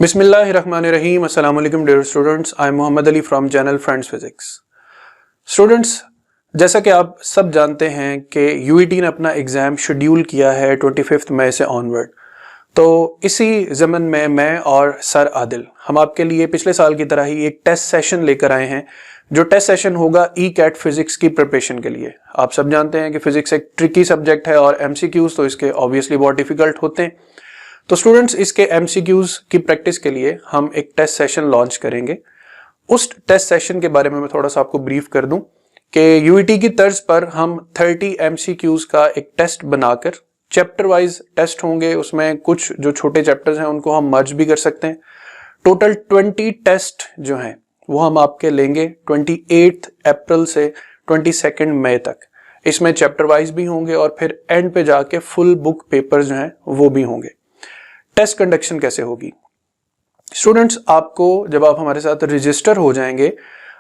बिस्मिल्लाहिर्रहमानिर्रहीम। अस्सलाम वालेकुम dear students, I am Mohammad Ali from channel friends physics. Students, जैसा कि आप सब जानते हैं कि यूईटी ने अपना एग्ज़ाम शेड्यूल किया है 25 मई से ऑनवर्ड। तो इसी ज़मन में मैं और सर आदिल हम आपके लिए पिछले साल की तरह ही एक टेस्ट सेशन लेकर आए हैं, जो टेस्ट सेशन होगा ई-कैट फिज़िक्स की प्रिपरेशन के लिए। आप सब जानते हैं कि फ़िज़िक्स एक ट्रिकी सब्जेक्ट है और एमसीक्यूज़ तो इसके ऑब्वियसली बहुत डिफ़िकल्ट होते हैं। तो स्टूडेंट्स, इसके एमसीक्यूज़ की प्रैक्टिस के लिए हम एक टेस्ट सेशन लॉन्च करेंगे। उस टेस्ट सेशन के बारे में मैं थोड़ा सा आपको ब्रीफ कर दूं कि यूईटी की तर्ज पर हम 30 एमसीक्यूज़ का एक टेस्ट बनाकर चैप्टर वाइज टेस्ट होंगे। उसमें कुछ जो छोटे चैप्टर्स हैं उनको हम मर्ज भी कर सकते हैं। टोटल 20 टेस्ट जो हैं वो हम आपके लेंगे 28 अप्रैल से 22 मई तक। इसमें चैप्टर वाइज भी होंगे और फिर एंड पे जाके फुल बुक पेपर जो हैं वो भी होंगे। टेस्ट कंडक्शन कैसे होगी स्टूडेंट्स? आपको जब आप हमारे साथ रजिस्टर हो जाएंगे,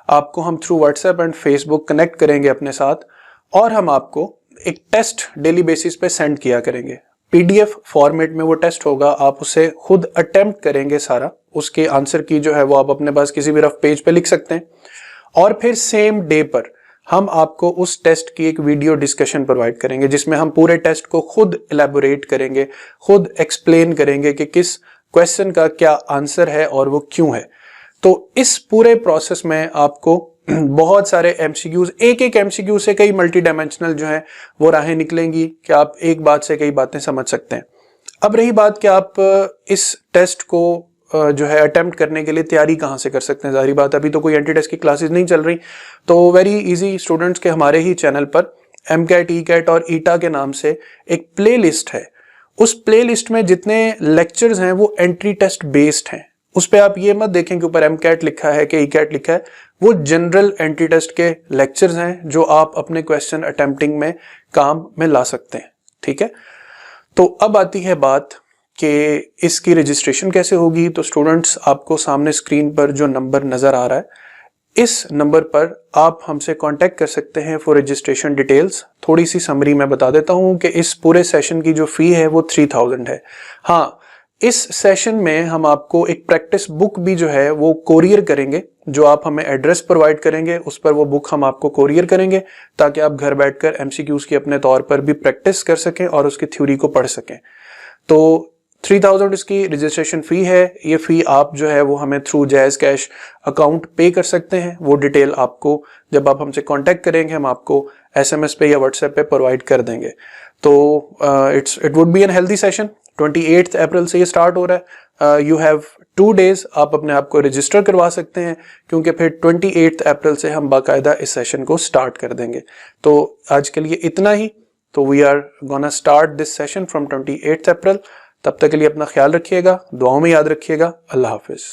आपको हम through WhatsApp and Facebook connect करेंगे अपने साथ और हम आपको एक टेस्ट डेली बेसिस पे सेंड किया करेंगे। पीडीएफ फॉर्मेट में वो टेस्ट होगा, आप उसे खुद अटेम्प्ट करेंगे सारा। उसके आंसर की जो है वो आप अपने पास किसी भी रफ पेज पे लिख सकते हैं और फिर सेम डे पर हम आपको उस टेस्ट की एक वीडियो डिस्कशन प्रोवाइड करेंगे, जिसमें हम पूरे टेस्ट को खुद इलेबोरेट करेंगे, खुद एक्सप्लेन करेंगे कि किस क्वेश्चन का क्या आंसर है और वो क्यों है। तो इस पूरे प्रोसेस में आपको बहुत सारे एमसीक्यूज, एक एक एमसीक्यू से कई मल्टी डायमेंशनल जो है वो राहें निकलेंगी कि आप एक बात से कई बातें समझ सकते हैं। अब रही बात कि आप इस टेस्ट को जो है अटेम्प्ट करने के लिए तैयारी कहाँ से कर सकते हैं। जाहिर बात अभी तो कोई एंटी टेस्ट की क्लासेस नहीं चल रही, तो वेरी इजी स्टूडेंट्स के हमारे ही चैनल पर एमकैट, ई-कैट और ईटा के नाम से एक प्ले लिस्ट है। उस प्ले लिस्ट में जितने लेक्चर्स हैं वो एंट्री टेस्ट बेस्ड हैं। उस पर आप ये मत देखें कि ऊपर एमकैट लिखा है कि ई-कैट लिखा है। वो जनरल एंट्री टेस्ट के लेक्चर्स हैं जो आप अपने क्वेश्चन अटेम्प्टिंग में काम में ला सकते हैं। ठीक है, तो अब आती है बात कि इसकी रजिस्ट्रेशन कैसे होगी। तो स्टूडेंट्स, आपको सामने स्क्रीन पर जो नंबर नजर आ रहा है, इस नंबर पर आप हमसे कांटेक्ट कर सकते हैं फॉर रजिस्ट्रेशन डिटेल्स। थोड़ी सी समरी मैं बता देता हूं कि इस पूरे सेशन की जो फी है वो 3000 है। हाँ, इस सेशन में हम आपको एक प्रैक्टिस बुक भी जो है वो कोरियर करेंगे। जो आप हमें एड्रेस प्रोवाइड करेंगे उस पर वो बुक हम आपको कोरियर करेंगे, ताकि आप घर बैठकर एमसीक्यूज की अपने तौर पर भी प्रैक्टिस कर सकें और उसकी थ्योरी को पढ़ सकें। तो 3000 इसकी रजिस्ट्रेशन फी है। ये फी आप जो है वो हमें थ्रू जैज़ कैश अकाउंट पे कर सकते हैं। वो डिटेल आपको जब आप हमसे कांटेक्ट करेंगे हम आपको एसएमएस पे या व्हाट्सएप पे प्रोवाइड कर देंगे। तो it would be N healthy session. 28 अप्रैल से ये स्टार्ट हो रहा है। यू हैव 2 डेज, आप अपने आप को रजिस्टर करवा सकते हैं, क्योंकि फिर 28 अप्रैल से हम बाकायदा इस सेशन को स्टार्ट कर देंगे। तो आज के लिए इतना ही। तो we are gonna start this session from 28 April. तब तक के लिए अपना ख्याल रखिएगा, दुआओं में याद रखिएगा। अल्लाह हाफिज।